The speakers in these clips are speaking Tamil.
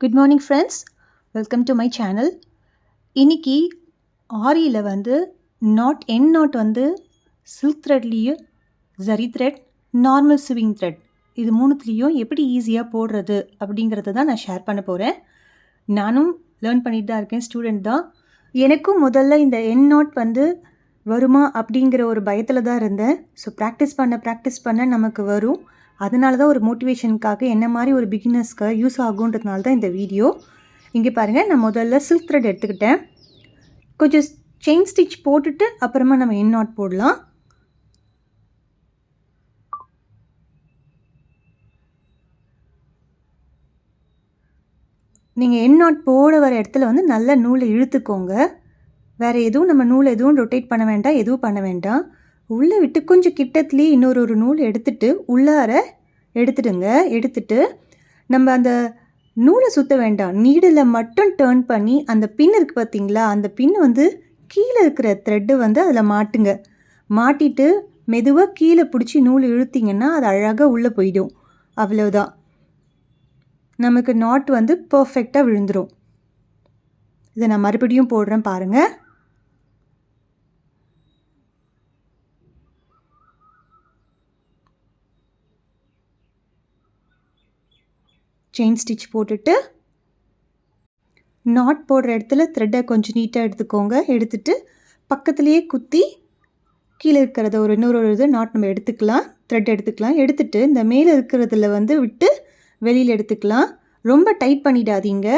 Good morning friends, welcome to my channel. இன்னைக்கு ஆரியில் வந்து எண்ட் நாட் வந்து சில்க் த்ரெட்லேயும் zari thread normal sewing thread இது மூணுத்துலேயும் எப்படி ஈஸியாக போடுறது அப்படிங்கிறத தான் நான் ஷேர் பண்ண போகிறேன். நானும் லேர்ன் பண்ணிட்டு தான் இருக்கேன், ஸ்டூடெண்ட் தான். எனக்கும் முதல்ல இந்த எண்ட் நாட் வந்து வருமா அப்படிங்கிற ஒரு பயத்தில் தான் இருந்தேன். ஸோ ப்ராக்டிஸ் பண்ண நமக்கு வரும். அதனால தான் ஒரு மோட்டிவேஷனுக்காக என்ன மாதிரி ஒரு பிகினர்ஸ்க்கு யூஸ் ஆகுன்றதுனால தான் இந்த வீடியோ. இங்கே பாருங்கள், நான் முதல்ல சில்க் த்ரெட் எடுத்துக்கிட்டேன். கொஞ்சம் செயின் ஸ்டிச் போட்டுட்டு அப்புறமா நம்ம எண்ட் நாட் போடலாம். நீங்கள் எண்ட் நாட் போட வர இடத்துல வந்து நல்ல நூலை இழுத்துக்கோங்க. வேறு எதுவும் நம்ம நூலை எதுவும் ரொட்டேட் பண்ண வேண்டாம், எதுவும் பண்ண வேண்டாம். உள்ளே விட்டு கொஞ்சம் கிட்டத்துலேயே இன்னொரு நூல் எடுத்துகிட்டு உள்ளார எடுத்துடுங்க. எடுத்துட்டு நம்ம அந்த நூலை சுற்ற வேண்டாம், நீடில் மட்டும் டேர்ன் பண்ணி அந்த பின் இருக்குது பார்த்தீங்களா, அந்த பின் வந்து கீழே இருக்கிற த்ரெட்டு வந்து அதில் மாட்டுங்க. மாட்டிட்டு மெதுவாக கீழே பிடிச்சி நூல் இழுத்திங்கன்னா அது அழகாக உள்ளே போயிடும். அவ்வளோதான், நமக்கு நாட் வந்து பர்ஃபெக்டாக விழுந்துடும். இதை நான் மறுபடியும் போடுறேன் பாருங்கள். செயின் ஸ்டிச் போட்டுட்டு நாட் போடுற இடத்துல த்ரெட்டை கொஞ்சம் நீட்டாக எடுத்துக்கோங்க. எடுத்துட்டு பக்கத்துலேயே குத்தி கீழே இருக்கிறத இன்னொரு இது நாட் நம்ம எடுத்துக்கலாம், த்ரெட் எடுத்துக்கலாம். எடுத்துட்டு இந்த மேலே இருக்கிறதுல வந்து விட்டு வெளியில் எடுத்துக்கலாம். ரொம்ப டைட் பண்ணிடாதீங்க,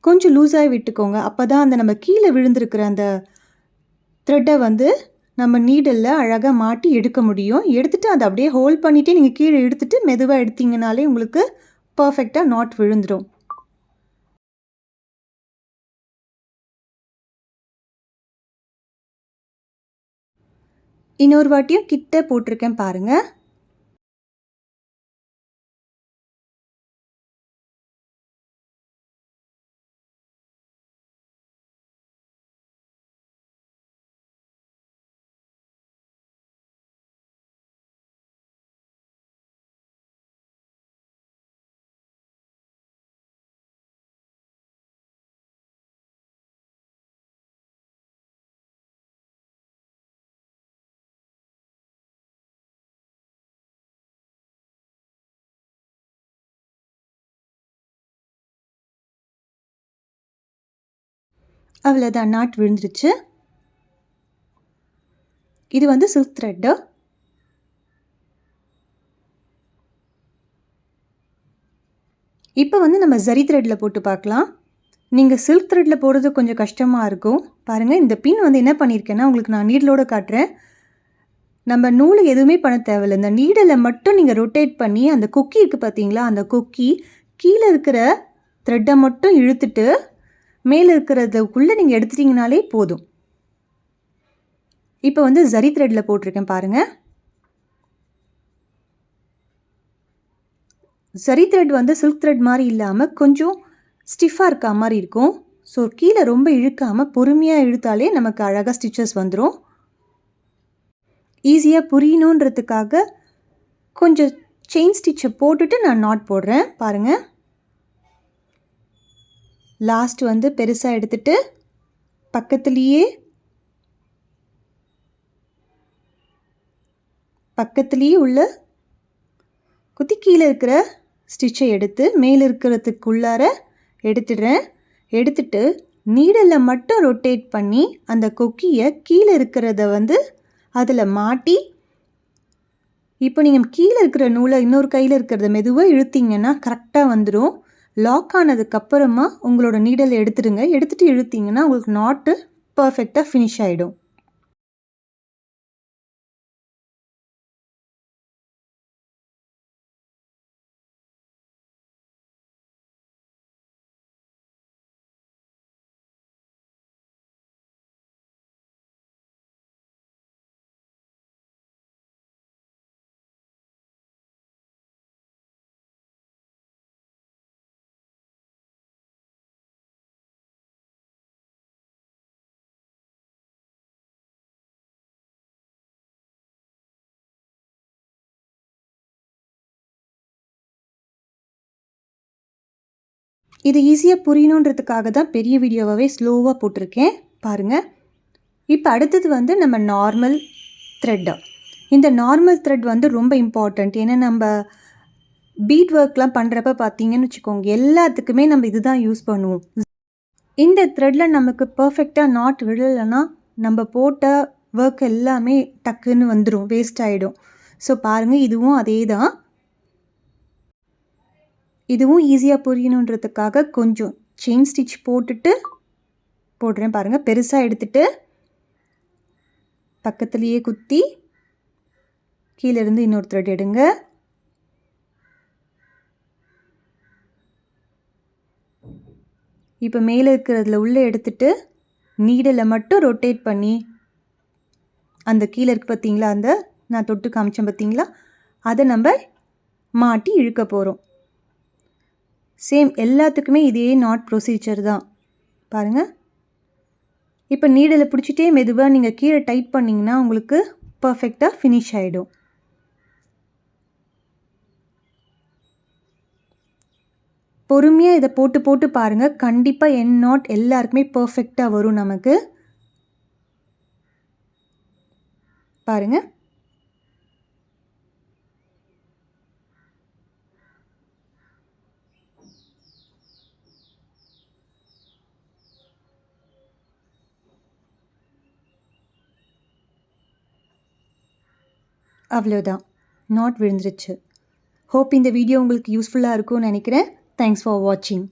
கொஞ்சம் லூஸாக விட்டுக்கோங்க. அப்போ தான் அந்த நம்ம கீழே விழுந்திருக்கிற அந்த த்ரெட்டை வந்து நம்ம நீடலில் அழகாக மாட்டி எடுக்க முடியும். எடுத்துகிட்டு அதை அப்படியே ஹோல்ட் பண்ணிவிட்டு நீங்கள் கீழே எடுத்துகிட்டு மெதுவாக எடுத்திங்கனாலே உங்களுக்கு பர்ஃபெக்டாக நாட் விழுந்துடும். இன்னொரு வாட்டியும் கிட்ட போட்டிருக்கேன் பாருங்கள். அவ்வளோதான், நாட் விழுந்துருச்சு. இது வந்து சில்க் த்ரெட்டு. இப்போ வந்து நம்ம ஜரி த்ரெட்டில் போட்டு பார்க்கலாம். நீங்கள் சில்க் த்ரெட்டில் போடுறது கொஞ்சம் கஷ்டமாக இருக்கும். பாருங்கள், இந்த பின் வந்து என்ன பண்ணியிருக்கேன்னா உங்களுக்கு நான் நீடலோடு காட்டுறேன். நம்ம நூலை எதுவுமே பண்ண தேவையில்லை, இந்த நீடலை மட்டும் நீங்கள் ரொட்டேட் பண்ணி அந்த கொக்கி இருக்குது பார்த்தீங்களா, அந்த கொக்கி கீழே இருக்கிற த்ரெட்டை மட்டும் இழுத்துட்டு மேலே இருக்கிறதுக்குள்ளே நீங்கள் எடுத்துட்டிங்கனாலே போதும். இப்போ வந்து ஜரி த்ரெட்டில் போட்டிருக்கேன் பாருங்கள். ஜரி த்ரெட் வந்து சில்க் த்ரெட் மாதிரி இல்லாமல் கொஞ்சம் ஸ்டிஃபாக இருக்க மாதிரி இருக்கும். ஸோ கீழே ரொம்ப இழுக்காமல் பொறுமையாக இழுத்தாலே நமக்கு அழகாக ஸ்டிச்சஸ் வந்துடும். ஈஸியாக புரியணுன்றதுக்காக கொஞ்சம் செயின் ஸ்டிச்சை போட்டுட்டு நான் நாட் போடுறேன் பாருங்கள். லாஸ்ட் வந்து பெருசாக எடுத்துட்டு பக்கத்துலேயே உள்ள குத்தி கீழே இருக்கிற ஸ்டிச்சை எடுத்து மேலே இருக்கிறதுக்குள்ளார எடுத்துடுறேன். எடுத்துட்டு நீடலில் மட்டும் ரொட்டேட் பண்ணி அந்த கொக்கியை கீழே இருக்கிறத வந்து அதில் மாட்டி, இப்போ நீங்கள் கீழே இருக்கிற நூலை இன்னொரு கையில் இருக்கிறத மெதுவாக இழுத்திங்கன்னா கரெக்டாக வந்துடும். லாக் ஆனதுக்கப்புறமா உங்களோட நீடலை எடுத்துடுங்க. எடுத்துகிட்டு இழுத்திங்கன்னா உங்களுக்கு நாட்டு பர்ஃபெக்டாக ஃபினிஷ் ஆகிடும். இது ஈஸியாக புரியணுன்றதுக்காக தான் பெரிய வீடியோவாகவே ஸ்லோவாக போட்டிருக்கேன் பாருங்கள். இப்போ அடுத்தது வந்து நம்ம நார்மல் த்ரெட்டு. இந்த நார்மல் த்ரெட் வந்து ரொம்ப இம்பார்ட்டண்ட். ஏன்னா நம்ம பீட் ஒர்க்லாம் பண்ணுறப்ப பார்த்தீங்கன்னு வச்சுக்கோங்க, எல்லாத்துக்குமே நம்ம இது தான் யூஸ் பண்ணுவோம். இந்த த்ரெட்டில் நமக்கு பர்ஃபெக்டாக நாட் விழலைன்னா நம்ம போட்ட ஒர்க் எல்லாமே டக்குன்னு வந்துடும், வேஸ்ட் ஆகிடும். ஸோ பாருங்கள், இதுவும் அதே தான். இதுவும் ஈஸியாக புரியணுன்றதுக்காக கொஞ்சம் செயின் ஸ்டிச் போட்டுட்டு போடுறேன் பாருங்கள். பெருசாக எடுத்துகிட்டு பக்கத்துலேயே குத்தி கீழேருந்து இன்னொரு த்ரெட் எடுங்க. இப்போ மேலே இருக்கிறதுல உள்ளே எடுத்துட்டு நீடலை மட்டும் ரொட்டேட் பண்ணி அந்த கீழே இருக்குது பார்த்தீங்களா, அந்த நான் தொட்டு காமிச்சேன் பார்த்தீங்களா, அதை நம்ம மாட்டி இழுக்க போகிறோம். சேம் எல்லாத்துக்குமே இதே நாட் ப்ரொசீஜர் தான் பாருங்கள். இப்போ நீடலை பிடிச்சிட்டே மெதுவாக நீங்கள் கீழே டைட் பண்ணிங்கன்னா உங்களுக்கு பர்ஃபெக்டாக ஃபினிஷ் ஆகிடும். பொறுமையாக இதை போட்டு போட்டு பாருங்கள். கண்டிப்பாக என் நாட் எல்லாருக்குமே பர்ஃபெக்டாக வரும் நமக்கு. பாருங்கள். அவ்வளோதான், நாட் விழுந்துருச்சு. ஹோப் இந்த வீடியோ உங்களுக்கு யூஸ்ஃபுல்லாக இருக்கும்னு நினைக்கிறேன். தேங்க்ஸ் ஃபார் வாட்சிங்.